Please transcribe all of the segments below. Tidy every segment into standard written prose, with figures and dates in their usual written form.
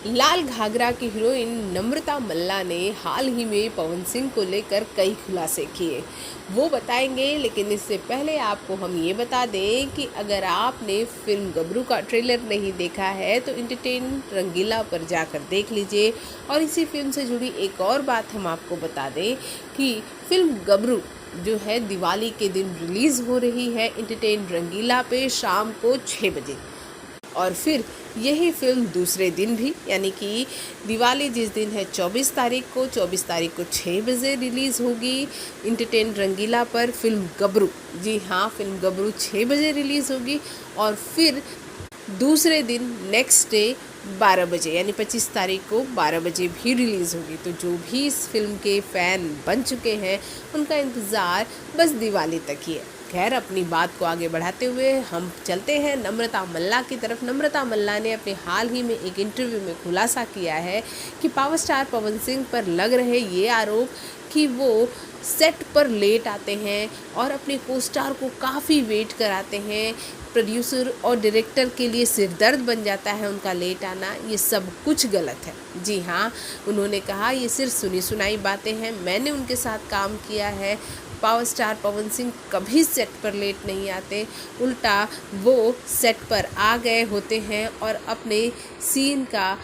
लाल घाघरा की हीरोइन नम्रता मल्ला ने हाल ही में पवन सिंह को लेकर कई खुलासे किए, वो बताएंगे। लेकिन इससे पहले आपको हम ये बता दें कि अगर आपने फिल्म गबरू का ट्रेलर नहीं देखा है तो एंटरटेन रंगीला पर जाकर देख लीजिए। और इसी फिल्म से जुड़ी एक और बात हम आपको बता दें कि फिल्म गबरू जो है दिवाली के दिन रिलीज़ हो रही है एंटरटेन रंगीला पे शाम को 6 बजे। और फिर यही फिल्म दूसरे दिन भी यानी कि दिवाली जिस दिन है 24 तारीख को 6 बजे रिलीज़ होगी एंटरटेन रंगीला पर फिल्म गबरू। जी हाँ, फिल्म गबरू 6 बजे रिलीज़ होगी। और फिर दूसरे दिन नेक्स्ट डे 12 बजे यानी 25 तारीख को 12 बजे भी रिलीज़ होगी। तो जो भी इस फिल्म के फ़ैन बन चुके हैं उनका इंतज़ार बस दिवाली तक ही है। खैर, अपनी बात को आगे बढ़ाते हुए हम चलते हैं नम्रता मल्ला की तरफ। नम्रता मल्ला ने अपने हाल ही में एक इंटरव्यू में खुलासा किया है कि पावर स्टार पवन सिंह पर लग रहे ये आरोप कि वो सेट पर लेट आते हैं और अपने को स्टार को काफ़ी वेट कराते हैं। प्रोड्यूसर और डायरेक्टर के लिए सिरदर्द बन जाता है उनका लेट आना, ये सब कुछ गलत है। जी हाँ, उन्होंने कहा ये सिर्फ सुनी सुनाई बातें हैं, मैंने उनके साथ काम किया है। पावर स्टार पवन सिंह कभी सेट पर लेट नहीं आते, उल्टा वो सेट पर आ गए होते हैं और अपने सीन का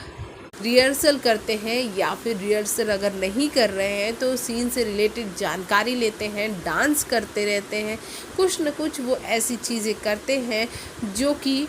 रिहर्सल करते हैं, या फिर रिहर्सल अगर नहीं कर रहे हैं तो सीन से रिलेटेड जानकारी लेते हैं, डांस करते रहते हैं, कुछ न कुछ वो ऐसी चीज़ें करते हैं जो कि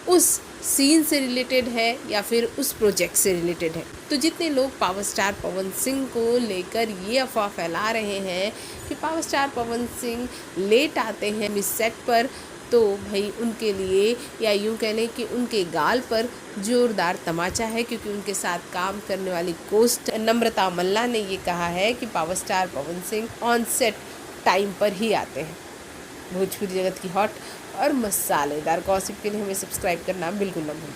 उस सीन से रिलेटेड है या फिर उस प्रोजेक्ट से रिलेटेड है। तो जितने लोग पावर स्टार पवन सिंह को लेकर ये अफवाह फैला रहे हैं कि power star Pawan Singh late आते हैं मिस सेट पर, तो भाई उनके लिए या यूँ कह लें कि उनके गाल पर ज़ोरदार तमाचा है, क्योंकि उनके साथ काम करने वाली कोस्ट नम्रता मल्ला ने ये कहा है कि power star Pawan Singh on set time पर ही आते हैं। भोजपुरी जगत की हॉट और मसालेदार गॉसिप के लिए हमें सब्सक्राइब करना बिल्कुल ना भूलें।